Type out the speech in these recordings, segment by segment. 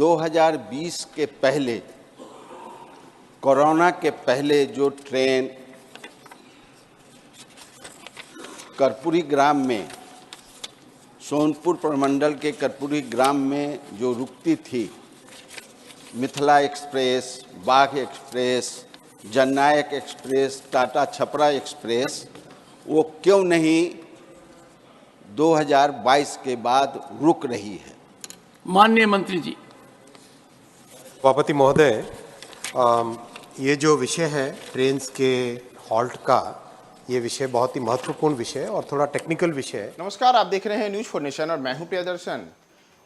2020 के पहले, कोरोना के पहले जो ट्रेन कर्पूरी ग्राम में, सोनपुर प्रमंडल के कर्पूरी ग्राम में जो रुकती थी, मिथिला एक्सप्रेस, बाघ एक्सप्रेस, जननायक एक्सप्रेस, टाटा छपरा एक्सप्रेस, वो क्यों नहीं 2022 के बाद रुक रही है? माननीय मंत्री जी। सभापति महोदय, ये जो विषय है ट्रेन्स के हॉल्ट का, ये विषय बहुत ही महत्वपूर्ण विषय है और थोड़ा टेक्निकल विषय है। नमस्कार, आप देख रहे हैं न्यूज फॉर नेशन और मैं हूं प्रियदर्शन।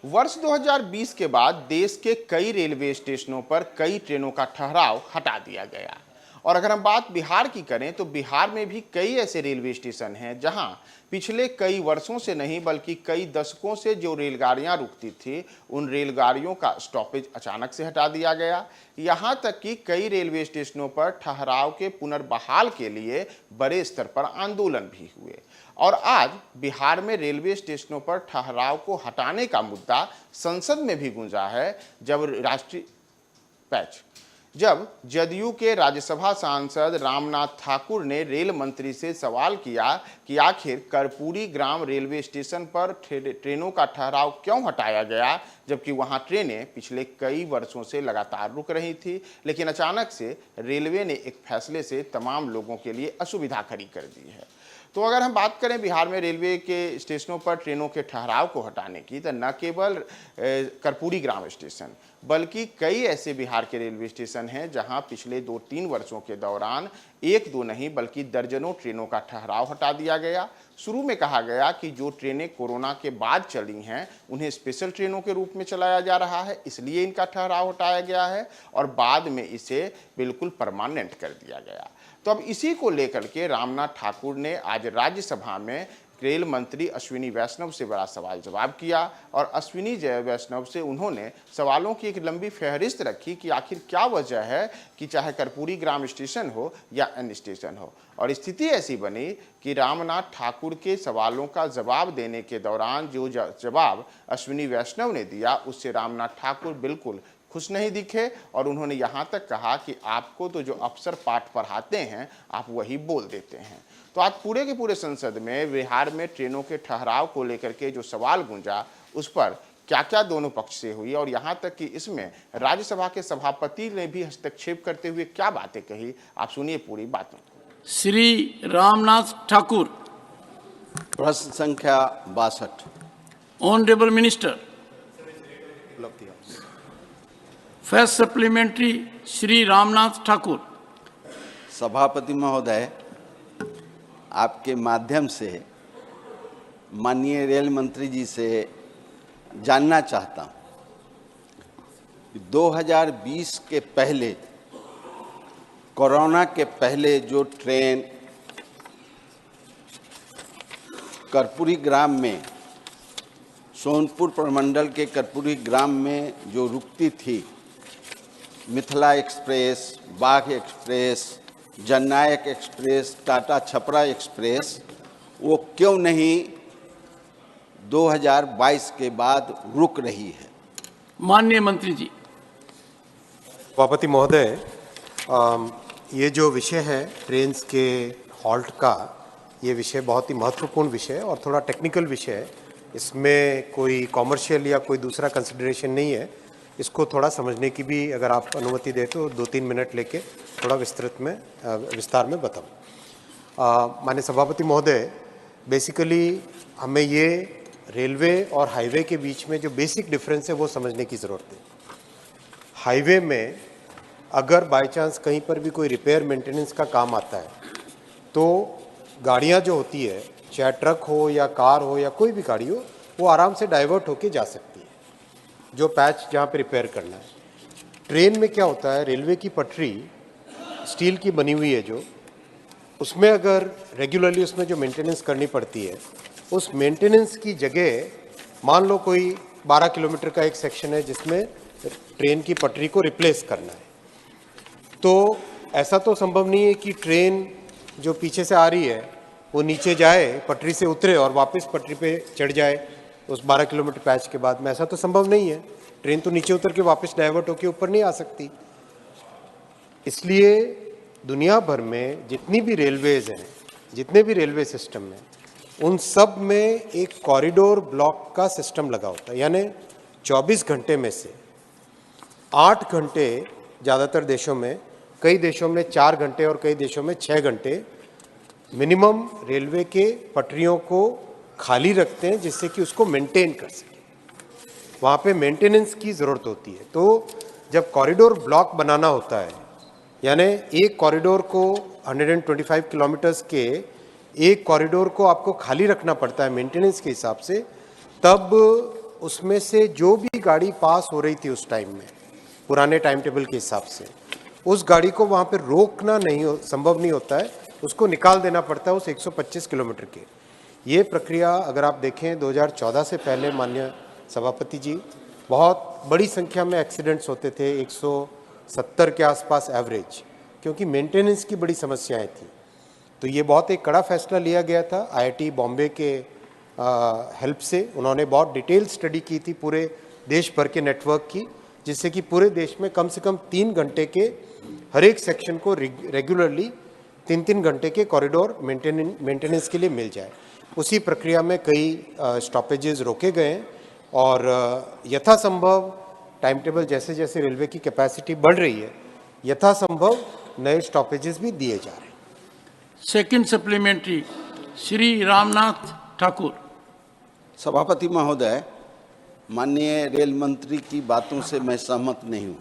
वर्ष 2020 के बाद देश के कई रेलवे स्टेशनों पर कई ट्रेनों का ठहराव हटा दिया गया और अगर हम बात बिहार की करें तो बिहार में भी कई ऐसे रेलवे स्टेशन हैं जहां पिछले कई वर्षों से नहीं बल्कि कई दशकों से जो रेलगाड़ियां रुकती थी, उन रेलगाड़ियों का स्टॉपेज अचानक से हटा दिया गया। यहां तक कि कई रेलवे स्टेशनों पर ठहराव के पुनर्बहाल के लिए बड़े स्तर पर आंदोलन भी हुए और आज बिहार में रेलवे स्टेशनों पर ठहराव को हटाने का मुद्दा संसद में भी गूंजा है। जब जदयू के राज्यसभा सांसद रामनाथ ठाकुर ने रेल मंत्री से सवाल किया कि आखिर कर्पूरी ग्राम रेलवे स्टेशन पर ट्रेनों का ठहराव क्यों हटाया गया, जबकि वहां ट्रेनें पिछले कई वर्षों से लगातार रुक रही थी, लेकिन अचानक से रेलवे ने एक फैसले से तमाम लोगों के लिए असुविधा खड़ी कर दी है। तो अगर हम बात करें बिहार में रेलवे के स्टेशनों पर ट्रेनों के ठहराव को हटाने की, तो न केवल कर्पूरी ग्राम स्टेशन बल्कि कई ऐसे बिहार के रेलवे स्टेशन हैं जहां पिछले 2-3 वर्षों के दौरान एक दो नहीं बल्कि दर्जनों ट्रेनों का ठहराव हटा दिया गया। शुरू में कहा गया कि जो ट्रेनें कोरोना के बाद चली हैं उन्हें स्पेशल ट्रेनों के रूप में चलाया जा रहा है, इसलिए इनका ठहराव हटाया गया है और बाद में इसे बिल्कुल परमानेंट कर दिया गया। तो अब इसी को लेकर के रामनाथ ठाकुर ने आज राज्यसभा में रेल मंत्री अश्विनी वैष्णव से बड़ा सवाल जवाब किया और अश्विनी वैष्णव से उन्होंने सवालों की एक लंबी फहरिस्त रखी कि आखिर क्या वजह है कि चाहे कर्पूरी ग्राम स्टेशन हो या अन्य स्टेशन हो, और स्थिति ऐसी बनी कि रामनाथ ठाकुर के सवालों का जवाब देने के दौरान जो जवाब अश्विनी वैष्णव ने दिया उससे रामनाथ ठाकुर बिल्कुल खुश नहीं दिखे और उन्होंने यहां तक कहा कि आपको तो जो अफसर पाठ पढ़ाते हैं आप वही बोल देते हैं। तो आज पूरे के पूरे संसद में बिहार में ट्रेनों के ठहराव को लेकर के जो सवाल गूंजा उस पर क्या क्या दोनों पक्ष से हुई और यहां तक कि इसमें राज्यसभा के सभापति ने भी हस्तक्षेप करते हुए क्या बातें कही, आप सुनिए पूरी बातों। श्री रामनाथ ठाकुर। प्रश्न संख्या 62। Honourable minister. First supplementary Shri Ramnath Thakur. सभापति महोदय, आपके माध्यम से माननीय रेल मंत्री जी से जानना चाहता हूं कि 2020 के पहले, कोरोना के पहले जो ट्रेन कर्पूरी ग्राम में, सोनपुर प्रमंडल के कर्पूरी ग्राम में जो रुकती थी, मिथिला एक्सप्रेस, बाघ एक्सप्रेस, जननायक एक्सप्रेस, टाटा छपरा एक्सप्रेस, वो क्यों नहीं 2022 के बाद रुक रही है? माननीय मंत्री जी। सभापति महोदय, ये जो विषय है ट्रेन्स के हॉल्ट का, ये विषय बहुत ही महत्वपूर्ण विषय है और थोड़ा टेक्निकल विषय है। इसमें कोई कॉमर्शियल या कोई दूसरा कंसिडरेशन नहीं है। इसको थोड़ा समझने की भी अगर आप अनुमति दें तो 2-3 मिनट लेके थोड़ा विस्तार में बताऊँ। माननीय सभापति महोदय, बेसिकली हमें ये रेलवे और हाईवे के बीच में जो बेसिक डिफरेंस है वो समझने की ज़रूरत है। हाईवे में अगर बाय चांस कहीं पर भी कोई रिपेयर मेंटेनेंस का काम आता है तो गाड़ियाँ जो होती है, चाहे ट्रक हो या कार हो या कोई भी गाड़ी हो, वो आराम से डाइवर्ट होके जा सकती है जो पैच जहाँ पे रिपेयर करना है। ट्रेन में क्या होता है, रेलवे की पटरी स्टील की बनी हुई है जो, उसमें अगर रेगुलरली उसमें जो मेंटेनेंस करनी पड़ती है, उस मेंटेनेंस की जगह मान लो कोई 12 किलोमीटर का एक सेक्शन है जिसमें ट्रेन की पटरी को रिप्लेस करना है, तो ऐसा तो संभव नहीं है कि ट्रेन जो पीछे से आ रही है वो नीचे जाए, पटरी से उतरे और वापस पटरी पे चढ़ जाए। उस 12 किलोमीटर पैच के बाद में, ऐसा तो संभव नहीं है। ट्रेन तो नीचे उतर के वापस डाइवर्ट होकर ऊपर नहीं आ सकती। इसलिए दुनिया भर में जितनी भी रेलवेज हैं, जितने भी रेलवे सिस्टम हैं, उन सब में एक कॉरिडोर ब्लॉक का सिस्टम लगा होता है। यानी 24 घंटे में से 8 घंटे ज़्यादातर देशों में, कई देशों में 4 घंटे और कई देशों में 6 घंटे मिनिमम रेलवे के पटरियों को खाली रखते हैं, जिससे कि उसको मेंटेन कर सके। वहाँ पे मेंटेनेंस की ज़रूरत होती है। तो जब कॉरिडोर ब्लॉक बनाना होता है, यानी एक कॉरिडोर को 125 किलोमीटर्स के एक कॉरिडोर को आपको खाली रखना पड़ता है मेंटेनेंस के हिसाब से, तब उसमें से जो भी गाड़ी पास हो रही थी उस टाइम में, पुराने टाइम टेबल के हिसाब से, उस गाड़ी को वहाँ पे रोकना संभव नहीं होता है, उसको निकाल देना पड़ता है उस 125 किलोमीटर के। ये प्रक्रिया अगर आप देखें 2014 से पहले, माननीय सभापति जी, बहुत बड़ी संख्या में एक्सीडेंट्स होते थे, 170 के आसपास एवरेज, क्योंकि मेंटेनेंस की बड़ी समस्याएं थी। तो ये बहुत एक कड़ा फैसला लिया गया था IIT बॉम्बे के हेल्प से। उन्होंने बहुत डिटेल स्टडी की थी पूरे देश भर के नेटवर्क की, जिससे कि पूरे देश में कम से कम 3 घंटे के हर एक सेक्शन को रेगुलरली 3-3 घंटे के कॉरिडोर मेंटेनेंस के लिए मिल जाए। उसी प्रक्रिया में कई स्टॉपेजेस रोके गए हैं और यथासंभव टाइम टेबल जैसे जैसे रेलवे की कैपेसिटी बढ़ रही है, यथासंभव नए स्टॉपेजेस भी दिए जा रहे हैं। Second supplementary Shri Ramnath Thakur. सभापति महोदय, माननीय रेल मंत्री की बातों से मैं सहमत नहीं हूँ।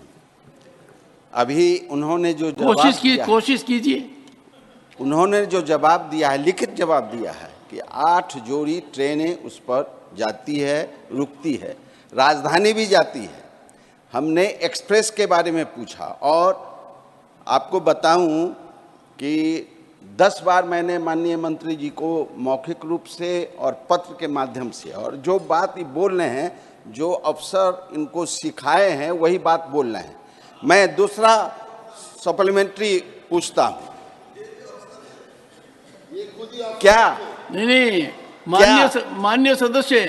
अभी उन्होंने जो कोशिश कीजिए। उन्होंने जो जवाब दिया है, लिखित जवाब दिया है कि 8 जोड़ी ट्रेनें उस पर जाती है, रुकती है, राजधानी भी जाती है। हमने एक्सप्रेस के बारे में पूछा और आपको बताऊं कि 10 बार मैंने माननीय मंत्री जी को मौखिक रूप से और पत्र के माध्यम से, और जो बात ये बोल रहे हैं, जो अफसर इनको सिखाए हैं वही बात बोल रहे हैं। मैं दूसरा सप्लीमेंट्री पूछता हूँ, क्या नहीं, माननीय सदस्य,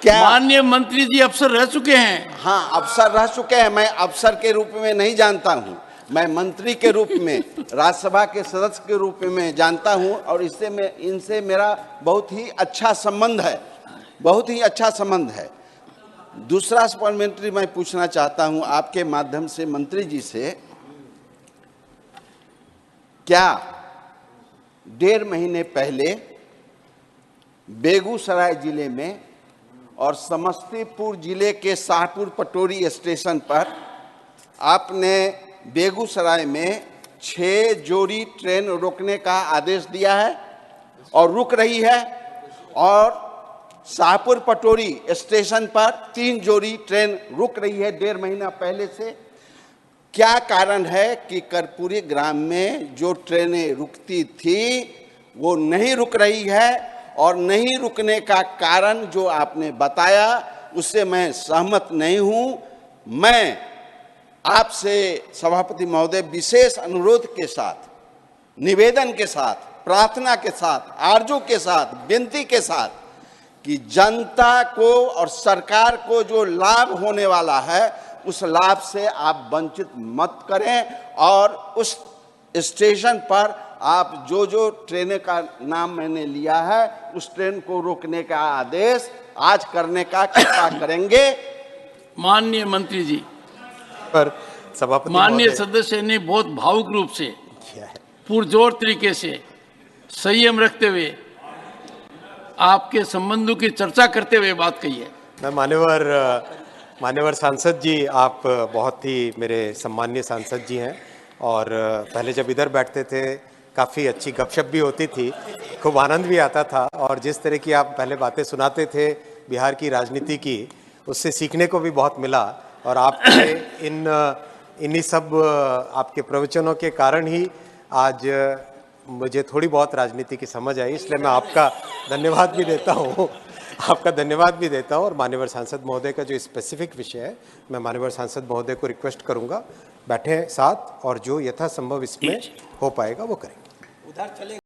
क्या माननीय मंत्री जी अफसर रह चुके हैं। हाँ, अफसर रह चुके हैं। मैं अफसर के रूप में नहीं जानता हूँ, मैं मंत्री के रूप में, राज्यसभा के सदस्य के रूप में जानता हूँ, और इनसे मेरा बहुत ही अच्छा संबंध है, बहुत ही अच्छा संबंध है। दूसरा सप्लीमेंट्री मैं पूछना चाहता हूँ आपके माध्यम से मंत्री जी से, क्या 1.5 महीने पहले बेगूसराय जिले में और समस्तीपुर जिले के शाहपुर पटोरी स्टेशन पर आपने बेगूसराय में 6 जोड़ी ट्रेन रोकने का आदेश दिया है और रुक रही है, और शाहपुर पटोरी स्टेशन पर 3 जोड़ी ट्रेन रुक रही है 1.5 महीना पहले से? क्या कारण है कि कर्पूरी ग्राम में जो ट्रेनें रुकती थी वो नहीं रुक रही है, और नहीं रुकने का कारण जो आपने बताया उससे मैं सहमत नहीं हूं। मैं आपसे सभापति महोदय विशेष अनुरोध के साथ, निवेदन के साथ, प्रार्थना के साथ, आरजू के साथ, विनती के साथ कि जनता को और सरकार को जो लाभ होने वाला है उस लाभ से आप वंचित मत करें, और उस स्टेशन पर आप जो ट्रेन का नाम मैंने लिया है उस ट्रेन को रोकने का आदेश आज करने का कृपा करेंगे। माननीय मंत्री जी, पर सभापति माननीय सदस्य ने बहुत भावुक रूप से, पुरजोर तरीके से, संयम रखते हुए, आपके संबंधों की चर्चा करते हुए बात कही है। मैं मान्यवर सांसद जी, आप बहुत ही मेरे सम्मानीय सांसद जी हैं, और पहले जब इधर बैठते थे काफ़ी अच्छी गपशप भी होती थी, खूब आनंद भी आता था, और जिस तरह की आप पहले बातें सुनाते थे बिहार की राजनीति की, उससे सीखने को भी बहुत मिला। और आपके इन्हीं सब आपके प्रवचनों के कारण ही आज मुझे थोड़ी बहुत राजनीति की समझ आई, इसलिए मैं आपका धन्यवाद भी देता हूँ और माननीय सांसद महोदय का जो स्पेसिफिक विषय है, मैं माननीय सांसद महोदय को रिक्वेस्ट करूंगा बैठे साथ, और जो यथासंभव इसमें हो पाएगा वो करेंगे। उधर चलेगा।